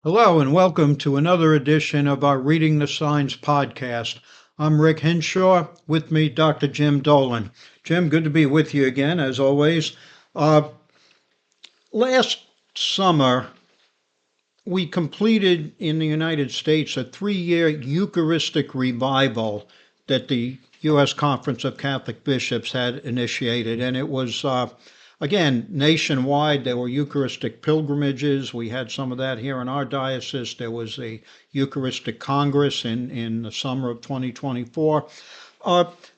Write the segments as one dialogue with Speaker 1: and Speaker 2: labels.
Speaker 1: Hello and welcome to another edition of our Reading the Signs podcast. I'm Rick Hinshaw, with me Dr. Jim Dolan. Jim, good to be with you again, as always. Last summer, we completed in the United States a 3-year Eucharistic revival that the U.S. Conference of Catholic Bishops had initiated, and it was again, nationwide. There were Eucharistic pilgrimages. We had some of that here in our diocese. There was a Eucharistic Congress in the summer of 2024.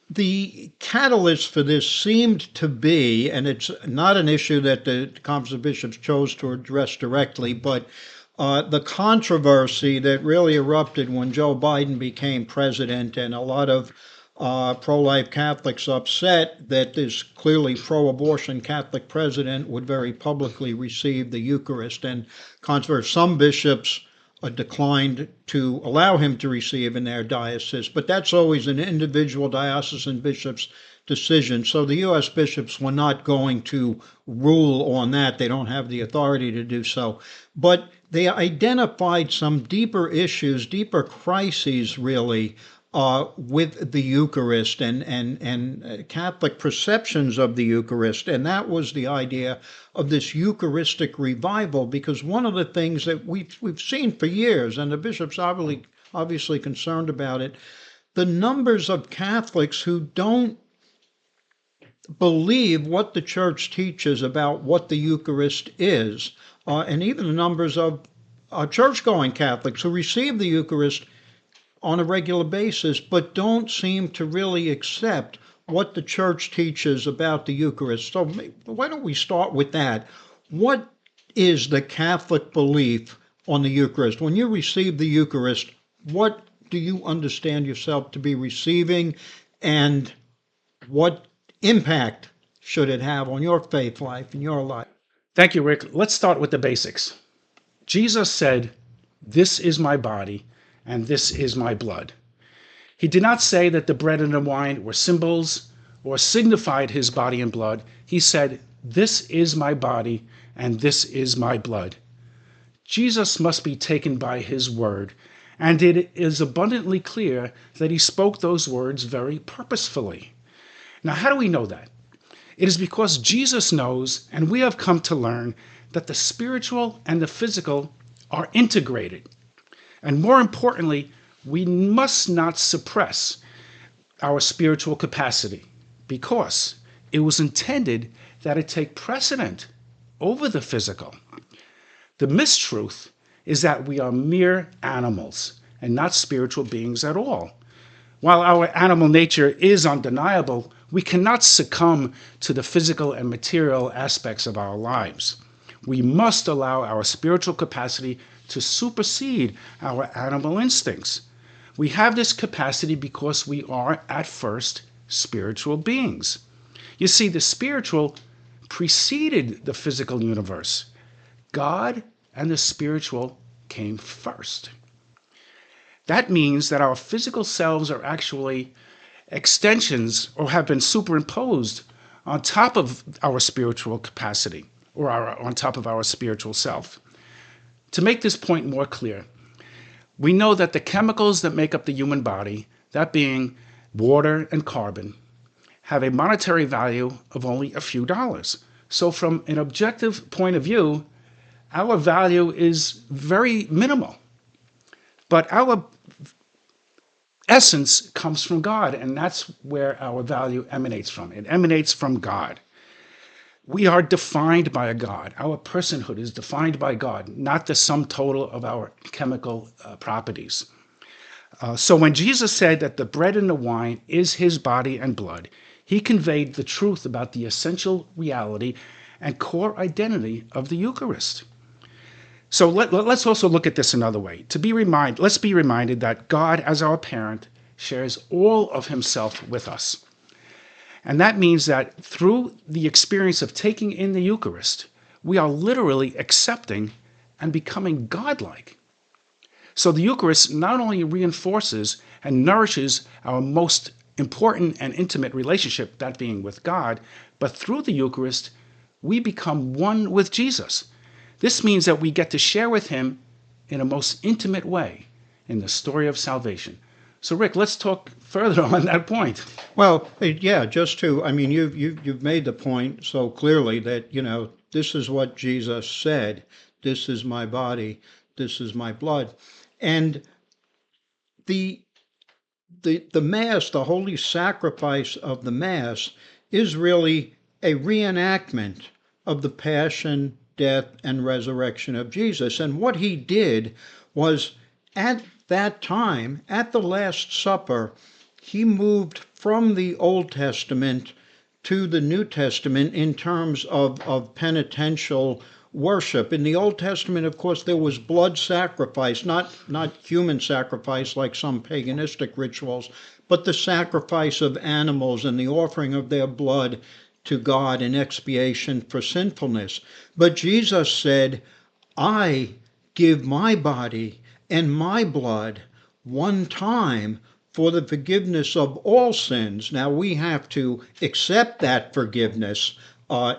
Speaker 1: The catalyst for this seemed to be, and it's not an issue that the Conference of Bishops chose to address directly, but the controversy that really erupted when Joe Biden became president, and a lot of pro-life Catholics upset that this clearly pro-abortion Catholic president would very publicly receive the Eucharist. And some bishops declined to allow him to receive in their diocese, but that's always an individual diocesan bishop's decision. So the U.S. bishops were not going to rule on that. They don't have the authority to do so. But they identified some deeper issues, deeper crises, really, with the Eucharist and Catholic perceptions of the Eucharist. And that was the idea of this Eucharistic revival, because one of the things that we've seen for years, and the bishops obviously concerned about it, the numbers of Catholics who don't believe what the Church teaches about what the Eucharist is, and even the numbers of church-going Catholics who receive the Eucharist on a regular basis, but don't seem to really accept what the Church teaches about the Eucharist. So why don't we start with that? What is the Catholic belief on the Eucharist? When you receive the Eucharist, what do you understand yourself to be receiving, and what impact should it have on your faith life and your life?
Speaker 2: Thank you, Rick. Let's start with the basics. Jesus said, "This is my body, and this is my blood." He did not say that the bread and the wine were symbols or signified his body and blood. He said, "This is my body, and this is my blood." Jesus must be taken by his word, and it is abundantly clear that he spoke those words very purposefully. Now, how do we know that? It is because Jesus knows, and we have come to learn, that the spiritual and the physical are integrated. And more importantly, we must not suppress our spiritual capacity, because it was intended that it take precedent over the physical. The mistruth is that we are mere animals and not spiritual beings at all. While our animal nature is undeniable, we cannot succumb to the physical and material aspects of our lives. We must allow our spiritual capacity to supersede our animal instincts. We have this capacity because we are, at first, spiritual beings. You see, the spiritual preceded the physical universe. God and the spiritual came first. That means that our physical selves are actually extensions, or have been superimposed on top of our spiritual capacity, or on top of our spiritual self. To make this point more clear, we know that the chemicals that make up the human body, that being water and carbon, have a monetary value of only a few dollars. So from an objective point of view, our value is very minimal. But our essence comes from God, and that's where our value emanates from. It emanates from God. We are defined by a God. Our personhood is defined by God, not the sum total of our chemical properties. So when Jesus said that the bread and the wine is his body and blood, he conveyed the truth about the essential reality and core identity of the Eucharist. So let's also look at this another way. Let's be reminded that God, as our parent, shares all of himself with us. And that means that through the experience of taking in the Eucharist, we are literally accepting and becoming godlike. So the Eucharist not only reinforces and nourishes our most important and intimate relationship, that being with God, but through the Eucharist, we become one with Jesus. This means that we get to share with him in a most intimate way in the story of salvation. So, Rick, let's talk further on that point.
Speaker 1: Well, yeah, just to, I mean, you've made the point so clearly that, this is what Jesus said. This is my body. This is my blood. And the the Mass, the holy sacrifice of the Mass, is really a reenactment of the passion, death, and resurrection of Jesus. And what he did was, at that time, at the Last Supper, he moved from the Old Testament to the New Testament in terms of penitential worship. In the Old Testament, of course, there was blood sacrifice, not human sacrifice like some paganistic rituals, but the sacrifice of animals and the offering of their blood to God in expiation for sinfulness. But Jesus said, I give my body and my blood one time for the forgiveness of all sins. Now we have to accept that forgiveness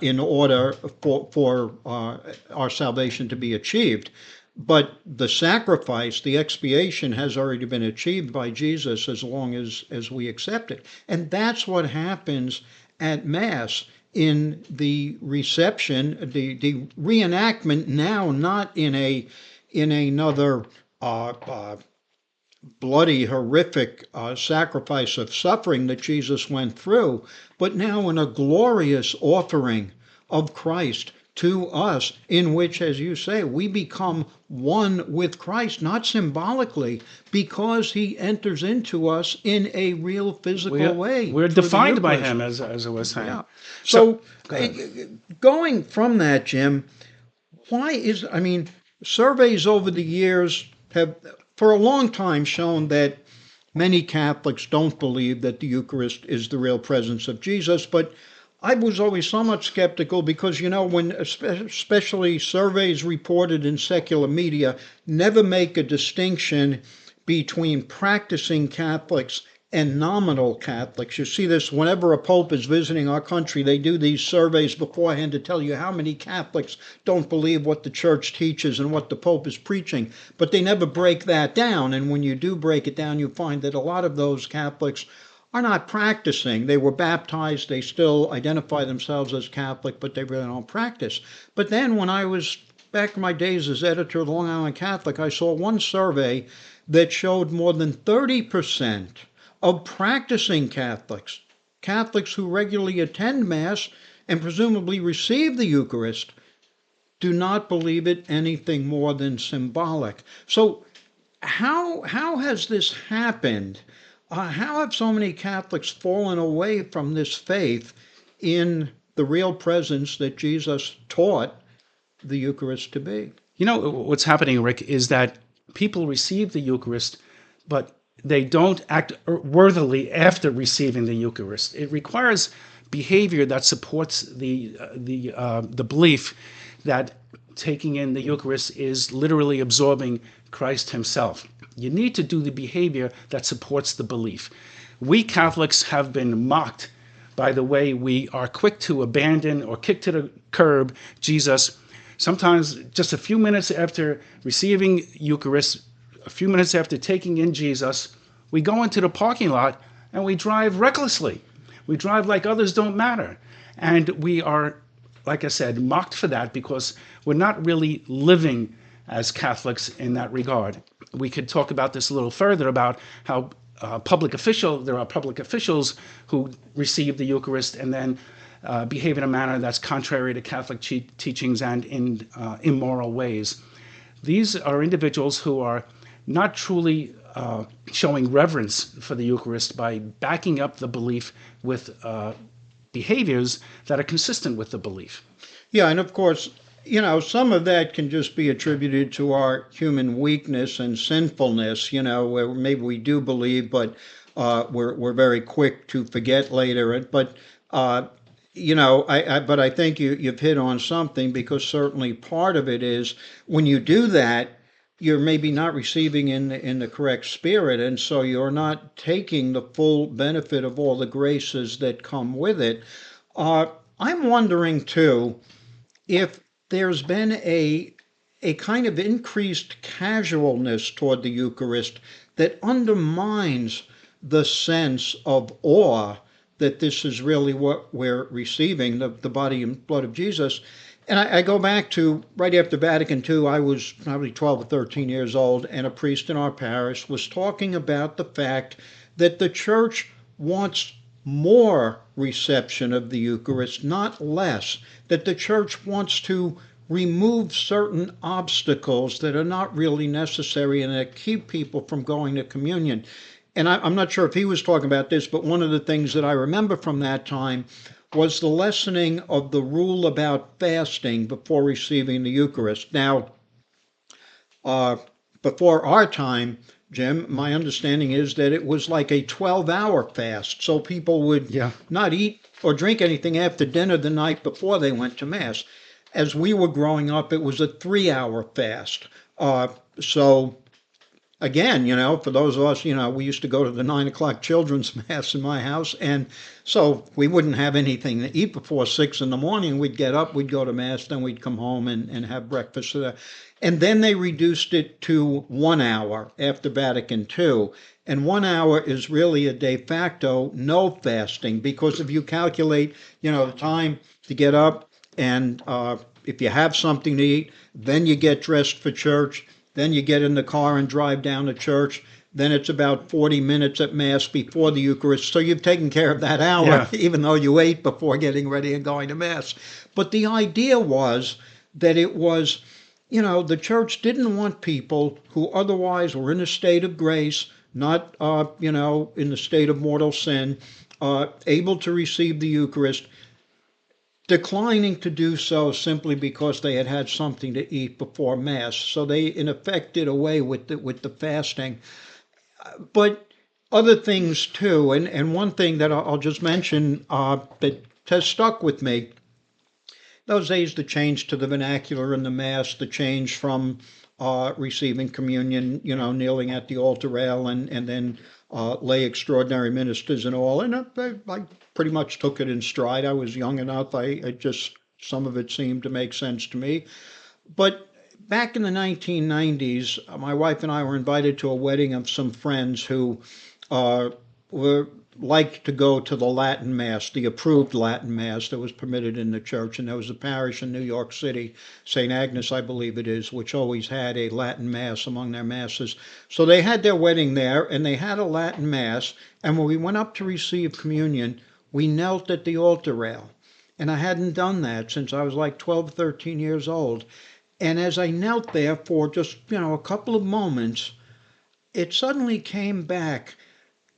Speaker 1: in order for our salvation to be achieved. But the sacrifice, the expiation has already been achieved by Jesus as long as we accept it. And that's what happens at Mass in the reception, the reenactment now, not in another bloody, horrific sacrifice of suffering that Jesus went through, but now in a glorious offering of Christ to us, in which, as you say, we become one with Christ, not symbolically, because he enters into us in a real physical way.
Speaker 2: We're defined by him, as I was saying.
Speaker 1: Yeah. So going from that, Jim, surveys over the years have for a long time shown that many Catholics don't believe that the Eucharist is the real presence of Jesus, but I was always somewhat skeptical because, when especially surveys reported in secular media never make a distinction between practicing Catholics and nominal Catholics. You see this whenever a pope is visiting our country, they do these surveys beforehand to tell you how many Catholics don't believe what the church teaches and what the pope is preaching, but they never break that down. And when you do break it down, you find that a lot of those Catholics are not practicing. They were baptized, they still identify themselves as Catholic, but they really don't practice. But then when I was back in my days as editor of the Long Island Catholic, I saw one survey that showed more than 30% of practicing Catholics, Catholics who regularly attend Mass and presumably receive the Eucharist, do not believe it anything more than symbolic. So how has this happened? How have so many Catholics fallen away from this faith in the real presence that Jesus taught the Eucharist to be?
Speaker 2: What's happening, Rick, is that people receive the Eucharist, but they don't act worthily after receiving the Eucharist. It requires behavior that supports the belief that taking in the Eucharist is literally absorbing Christ himself. You need to do the behavior that supports the belief. We Catholics have been mocked by the way we are quick to abandon or kick to the curb Jesus. Sometimes just a few minutes after receiving Eucharist, a few minutes after taking in Jesus, we go into the parking lot and we drive recklessly. We drive like others don't matter. And we are, like I said, mocked for that because we're not really living as Catholics in that regard. We could talk about this a little further about how there are public officials who receive the Eucharist and then behave in a manner that's contrary to Catholic teachings and in immoral ways. These are individuals who are not truly showing reverence for the Eucharist by backing up the belief with behaviors that are consistent with the belief.
Speaker 1: Yeah, and of course, some of that can just be attributed to our human weakness and sinfulness, where maybe we do believe, but we're very quick to forget later. But I think you've hit on something, because certainly part of it is when you do that, you're maybe not receiving in the correct spirit, and so you're not taking the full benefit of all the graces that come with it. I'm wondering too if there's been a a kind of increased casualness toward the Eucharist that undermines the sense of awe that this is really what we're receiving, the body and blood of Jesus. And I go back to right after Vatican II, I was probably 12 or 13 years old, and a priest in our parish was talking about the fact that the church wants more reception of the Eucharist, not less, that the church wants to remove certain obstacles that are not really necessary and that keep people from going to communion. And I'm not sure if he was talking about this, but one of the things that I remember from that time was the lessening of the rule about fasting before receiving the Eucharist. Now, before our time, Jim, my understanding is that it was like a 12-hour fast. So people would not eat or drink anything after dinner the night before they went to Mass. As we were growing up, it was a 3-hour fast. So again, for those of us, we used to go to the 9 o'clock children's mass in my house. And so we wouldn't have anything to eat before 6 in the morning. We'd get up, we'd go to mass, then we'd come home and have breakfast. And then they reduced it to 1 hour after Vatican II. And 1 hour is really a de facto no fasting, because if you calculate, the time to get up and if you have something to eat, then you get dressed for church, then you get in the car and drive down to church. Then it's about 40 minutes at Mass before the Eucharist. So you've taken care of that hour, even though you ate before getting ready and going to Mass. But the idea was that it was, the church didn't want people who otherwise were in a state of grace, not, in the state of mortal sin, able to receive the Eucharist, declining to do so simply because they had had something to eat before Mass. So they, in effect, did away with the fasting. But other things too, and one thing that I'll just mention that has stuck with me, those days, the change to the vernacular in the Mass, the change from receiving communion, kneeling at the altar rail and then lay extraordinary ministers and all. And I pretty much took it in stride. I was young enough. Some of it seemed to make sense to me. But back in the 1990s, my wife and I were invited to a wedding of some friends who were liked to go to the Latin Mass, the approved Latin Mass that was permitted in the church. And there was a parish in New York City, St. Agnes, I believe it is, which always had a Latin Mass among their masses. So they had their wedding there, and they had a Latin Mass. And when we went up to receive communion, we knelt at the altar rail. And I hadn't done that since I was like 12, 13 years old. And as I knelt there for just, a couple of moments, it suddenly came back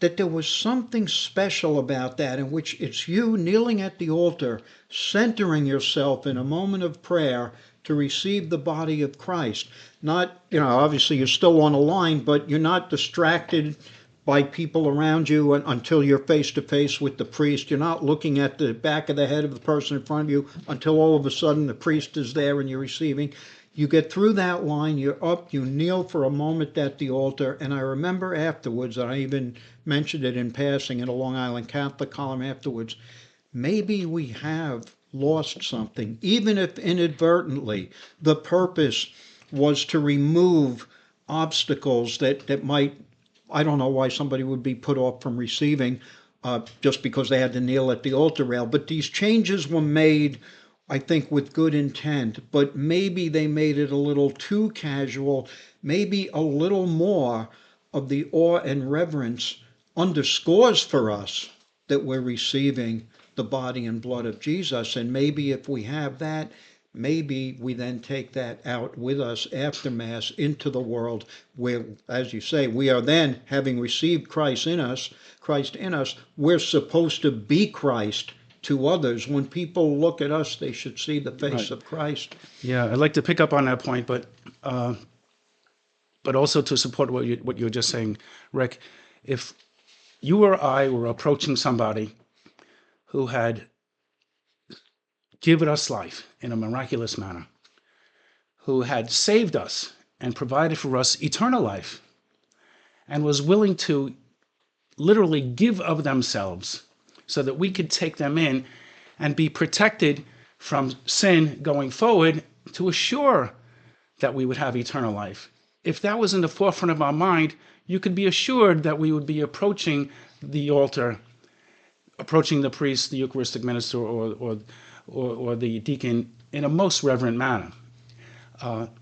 Speaker 1: that there was something special about that, in which it's you kneeling at the altar, centering yourself in a moment of prayer to receive the body of Christ. Not, obviously you're still on a line, but you're not distracted by people around you until you're face to face with the priest. You're not looking at the back of the head of the person in front of you until all of a sudden the priest is there and you're receiving. You get through that line, you're up, you kneel for a moment at the altar, and I remember afterwards, I even mentioned it in passing in a Long Island Catholic column afterwards, maybe we have lost something, even if inadvertently. The purpose was to remove obstacles that might, I don't know why somebody would be put off from receiving just because they had to kneel at the altar rail. But these changes were made, I think, with good intent, but maybe they made it a little too casual. Maybe a little more of the awe and reverence underscores for us that we're receiving the body and blood of Jesus. And maybe if we have that, maybe we then take that out with us after Mass into the world where, as you say, we are then, having received Christ in us, we're supposed to be Christ to others. When people look at us, they should see the face of Christ.
Speaker 2: Yeah, I'd like to pick up on that point, but also to support what you're just saying, Rick. If you or I were approaching somebody who had given us life in a miraculous manner, who had saved us and provided for us eternal life, and was willing to literally give of themselves so that we could take them in and be protected from sin going forward, to assure that we would have eternal life. If that was in the forefront of our mind, you could be assured that we would be approaching the altar, approaching the priest, the Eucharistic minister, or the deacon in a most reverent manner.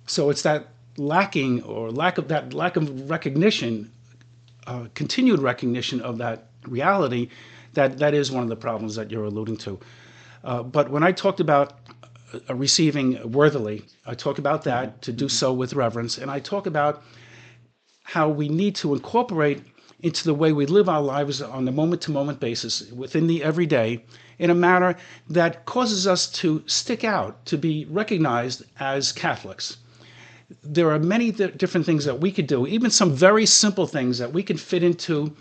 Speaker 2: So it's that lack of recognition, continued recognition of that reality, that is one of the problems that you're alluding to. But when I talked about receiving worthily, I talk about that, to do so with reverence, and I talk about how we need to incorporate into the way we live our lives on a moment-to-moment basis within the everyday in a manner that causes us to stick out, to be recognized as Catholics. There are many different things that we could do, even some very simple things that we can fit into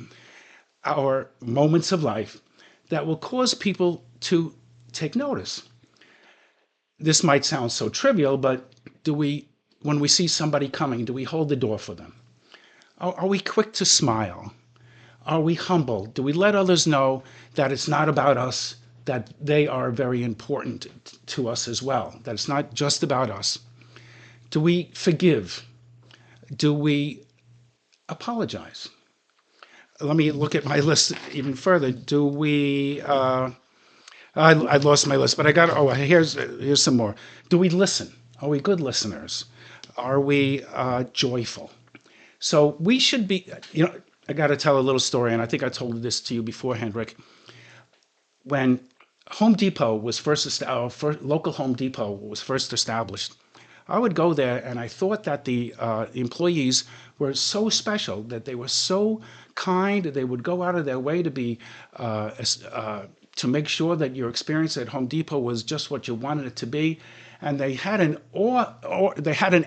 Speaker 2: our moments of life that will cause people to take notice. This might sound so trivial, but when we see somebody coming, do we hold the door for them? Are we quick to smile? Are we humble? Do we let others know that it's not about us, that they are very important to us as well, that it's not just about us? Do we forgive? Do we apologize? Let me look at my list even further. Do we... I lost my list, but I got... Oh, here's some more. Do we listen? Are we good listeners? Are we joyful? So we should be... I got to tell a little story, and I think I told this to you beforehand, Rick. When Home Depot was our local Home Depot was first established, I would go there, and I thought that the employees were so special, that they were so kind. They would go out of their way to be to make sure that your experience at Home Depot was just what you wanted it to be, and they had an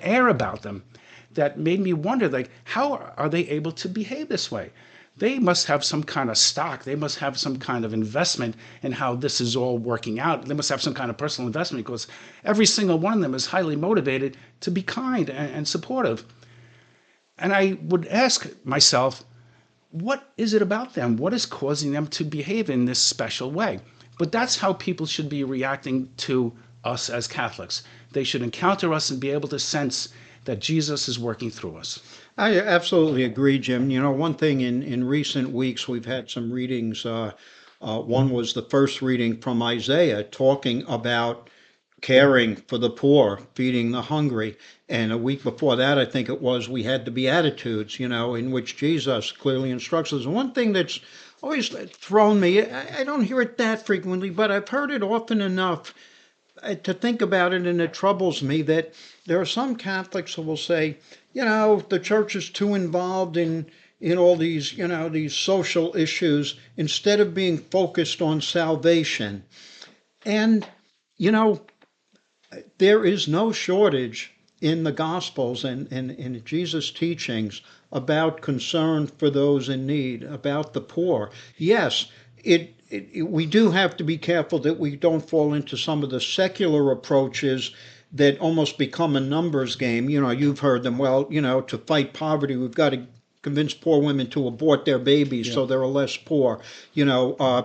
Speaker 2: air about them that made me wonder, like, how are they able to behave this way? They must have some kind of stock. They must have some kind of investment in how this is all working out. They must have some kind of personal investment, because every single one of them is highly motivated to be kind and supportive. And I would ask myself, what is it about them? What is causing them to behave in this special way? But that's how people should be reacting to us as Catholics. They should encounter us and be able to sense that Jesus is working through us.
Speaker 1: I absolutely agree, Jim. One thing in recent weeks, we've had some readings. One was the first reading from Isaiah talking about caring for the poor, feeding the hungry. And a week before that, I think it was, we had the Beatitudes, in which Jesus clearly instructs us. One thing that's always thrown me, I don't hear it that frequently, but I've heard it often enough to think about it, and it troubles me that there are some Catholics who will say, the church is too involved in all these, these social issues, instead of being focused on salvation. And, there is no shortage in the Gospels and in Jesus' teachings about concern for those in need, about the poor. Yes, we do have to be careful that we don't fall into some of the secular approaches that almost become a numbers game. You've heard them. Well, to fight poverty, we've got to convince poor women to abort their babies so they're less poor.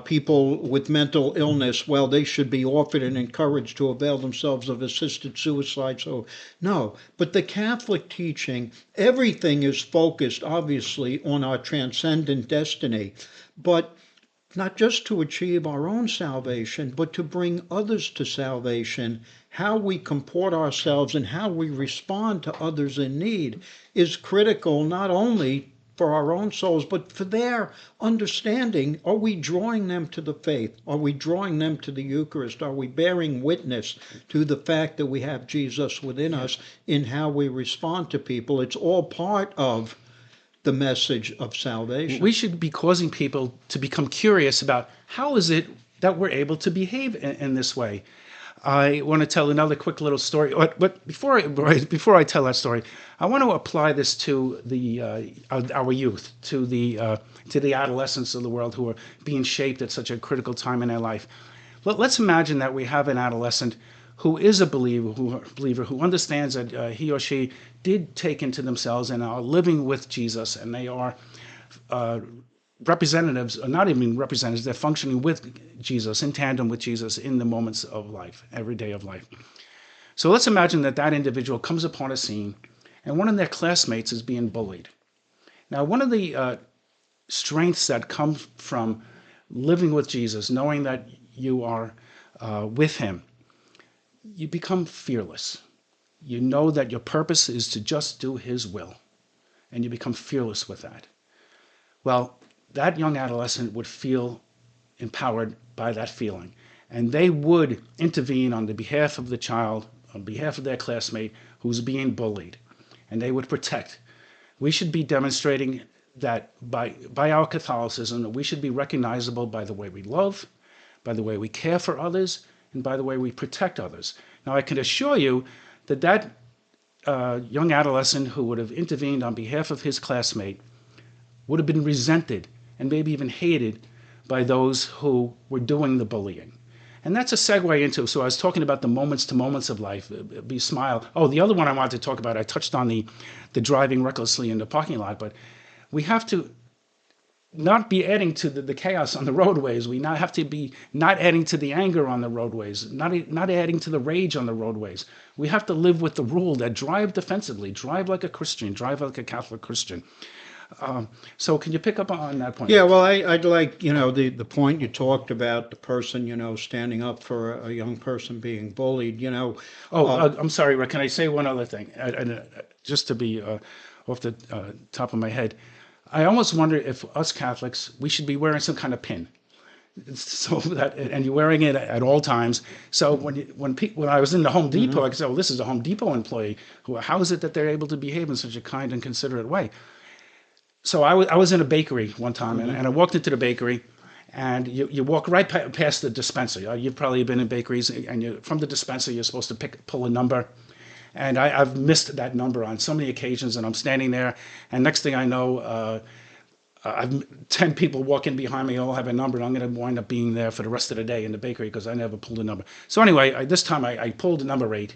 Speaker 1: People with mental illness, well, they should be offered and encouraged to avail themselves of assisted suicide. So, no. But the Catholic teaching, everything is focused, obviously, on our transcendent destiny. But not just to achieve our own salvation, but to bring others to salvation. How we comport ourselves and how we respond to others in need is critical, not only for our own souls, but for their understanding. Are we drawing them to the faith? Are we drawing them to the Eucharist? Are we bearing witness to the fact that we have Jesus within us in how we respond to people? It's all part of the message of salvation.
Speaker 2: We should be causing people to become curious about how is it that we're able to behave in this way. I want to tell another quick little story, but before I tell that story, I want to apply this to our youth, to the adolescents of the world who are being shaped at such a critical time in their life. Let's imagine that we have an adolescent who is a believer, who understands that he or she did take into themselves and are living with Jesus, and they are representatives, or not even representatives, they're functioning with Jesus, in tandem with Jesus in the moments of life, every day of life. So let's imagine that that individual comes upon a scene and one of their classmates is being bullied. Now, one of the strengths that come from living with Jesus, knowing that you are with him, you become fearless. You know that your purpose is to just do his will, and you become fearless with that. Well, that young adolescent would feel empowered by that feeling, and they would intervene on the behalf of the child, on behalf of their classmate who's being bullied, and they would protect. We should be demonstrating that by our Catholicism, that we should be recognizable by the way we love, by the way we care for others, and by the way we protect others. Now, I can assure you that that young adolescent who would have intervened on behalf of his classmate would have been resented and maybe even hated by those who were doing the bullying. And that's a segue into, so I was talking about the moments to moments of life, be smile. Oh, the other one I wanted to talk about, I touched on the driving recklessly in the parking lot, but we have to not be adding to the chaos on the roadways. We not have to be not adding to the anger on the roadways, not adding to the rage on the roadways. We have to live with the rule that drive defensively, drive like a Christian, drive like a Catholic Christian. So can you pick up on that point?
Speaker 1: Yeah, well, I'd like, the point you talked about, the person, standing up for a young person being bullied,
Speaker 2: I'm sorry, Rick. Can I say one other thing? Just to be off the top of my head, I almost wonder if us Catholics, we should be wearing some kind of pin. So that, and you're wearing it at all times. So when I was in the Home Depot, I could say, "Oh, this is a Home Depot employee. How is it that they're able to behave in such a kind and considerate way?" So I was in a bakery one time, and I walked into the bakery, and you walk right past the dispenser. You've probably been in bakeries, and from the dispenser, you're supposed to pull a number. And I've missed that number on so many occasions, and I'm standing there, and next thing I know, I've 10 people walking behind me, all have a number, and I'm going to wind up being there for the rest of the day in the bakery because I never pulled a number. So anyway, this time I pulled number 8,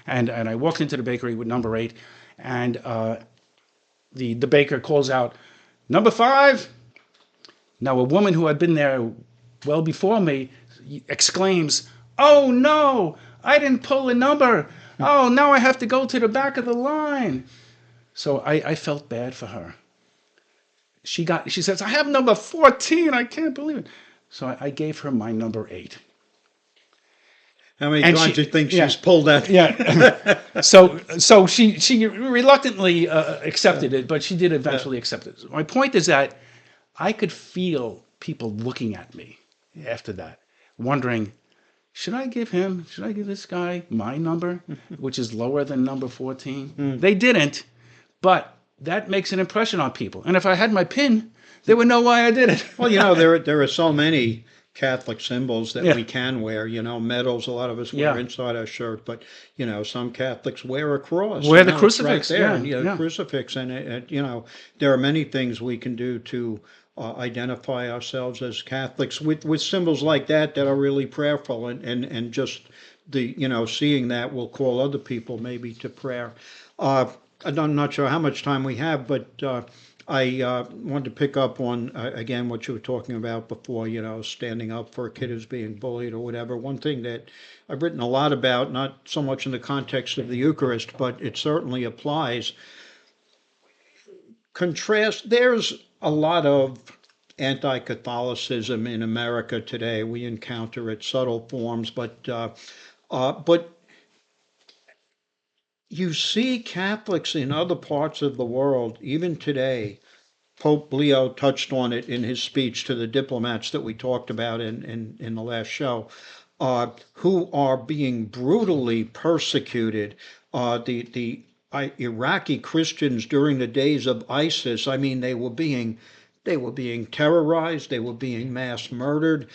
Speaker 2: and I walked into the bakery with number 8, and the baker calls out, "Number 5." Now a woman who had been there well before me exclaims, "Oh no, I didn't pull a number. Oh, now I have to go to the back of the line." So I felt bad for her. She says, "I have number 14. I can't believe it." So I gave her my number 8.
Speaker 1: How many times do you think she's pulled that?
Speaker 2: Yeah. So she reluctantly accepted it, but she did eventually accept it. My point is that I could feel people looking at me after that, wondering, should I give this guy my number, which is lower than number 14? They didn't, but that makes an impression on people. And if I had my pin, they would know why I did it.
Speaker 1: Well, there are so many Catholic symbols that we can wear, medals. A lot of us wear inside our shirt, but some Catholics wear a cross.
Speaker 2: Wear the crucifix,
Speaker 1: right there, crucifix, and there are many things we can do to identify ourselves as Catholics with symbols like that are really prayerful, and just the seeing that will call other people maybe to prayer. I'm not sure how much time we have, but I wanted to pick up on, again, what you were talking about before, standing up for a kid who's being bullied or whatever. One thing that I've written a lot about, not so much in the context of the Eucharist, but it certainly applies. There's a lot of anti-Catholicism in America today. We encounter it subtle forms, but you see Catholics in other parts of the world, even today. Pope Leo touched on it in his speech to the diplomats that we talked about in the last show, who are being brutally persecuted. The Iraqi Christians during the days of ISIS, I mean, they were being terrorized, they were being mass murdered.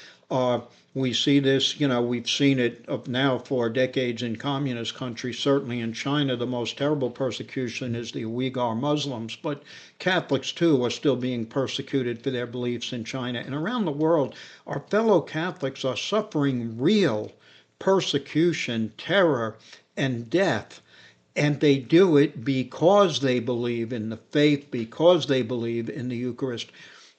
Speaker 1: We see this, we've seen it now for decades in communist countries. Certainly in China, the most terrible persecution is the Uyghur Muslims, but Catholics too are still being persecuted for their beliefs in China. And around the world, our fellow Catholics are suffering real persecution, terror, and death. And they do it because they believe in the faith, because they believe in the Eucharist.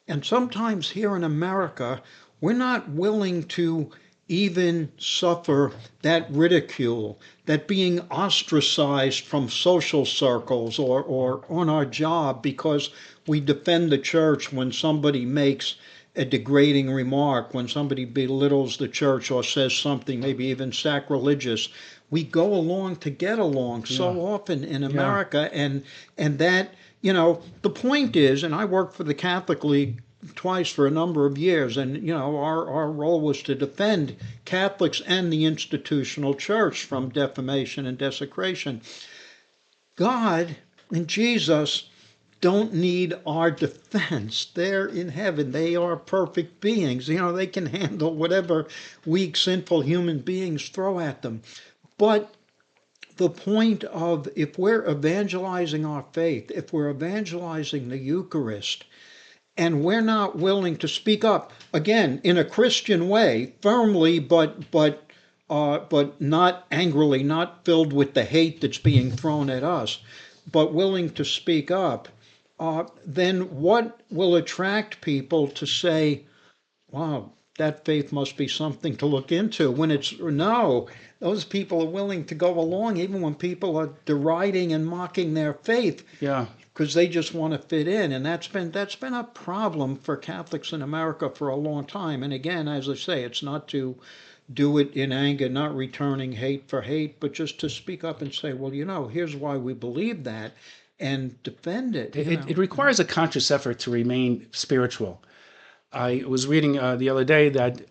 Speaker 1: And sometimes here in America, we're not willing to even suffer that ridicule, that being ostracized from social circles or on our job because we defend the church when somebody makes a degrading remark, when somebody belittles the church or says something maybe even sacrilegious. We go along to get along
Speaker 2: Yeah.
Speaker 1: so often in
Speaker 2: Yeah.
Speaker 1: America, and that, the point is, and I worked for the Catholic League twice for a number of years, and our role was to defend Catholics and the institutional church from defamation and desecration. God and Jesus don't need our defense. They're in heaven. They are perfect beings. They can handle whatever weak, sinful human beings throw at them. But the point of, if we're evangelizing our faith, if we're evangelizing the Eucharist, and we're not willing to speak up again in a Christian way, firmly, but not angrily, not filled with the hate that's being thrown at us, but willing to speak up, then what will attract people to say, wow, that faith must be something to look into? When it's no, those people are willing to go along even when people are deriding and mocking their faith,
Speaker 2: Yeah.
Speaker 1: because they just want to fit in, and that's been a problem for Catholics in America for a long time. And again, as I say, it's not to do it in anger, not returning hate for hate, but just to speak up and say, well, here's why we believe that, and defend it.
Speaker 2: It requires a conscious effort to remain spiritual. I was reading the other day that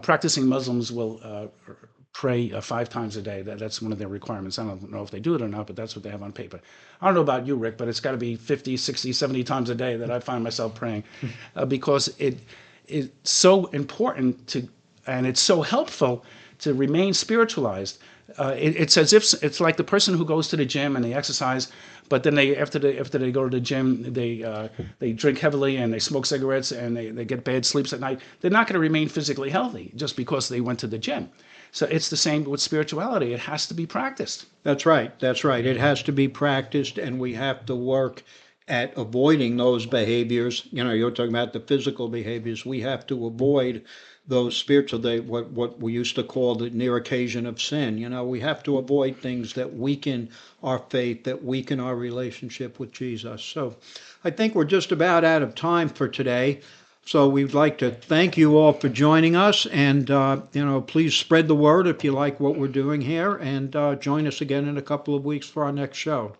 Speaker 2: practicing Muslims will pray 5 times a day. That's one of their requirements. I don't know if they do it or not, but that's what they have on paper. I don't know about you, Rick, but it's got to be 50, 60, 70 times a day that I find myself praying because it is so important to, and it's so helpful to remain spiritualized. It's as if it's like the person who goes to the gym and they exercise, but then after they go to the gym they drink heavily and they smoke cigarettes and they get bad sleeps at night. They're not going to remain physically healthy just because they went to the gym. So it's the same with spirituality. It has to be practiced.
Speaker 1: That's right. That's right. It has to be practiced, and we have to work at avoiding those behaviors. You're talking about the physical behaviors. We have to avoid those spiritual, what we used to call the near occasion of sin. We have to avoid things that weaken our faith, that weaken our relationship with Jesus. So I think we're just about out of time for today. So we'd like to thank you all for joining us, and please spread the word if you like what we're doing here, and join us again in a couple of weeks for our next show.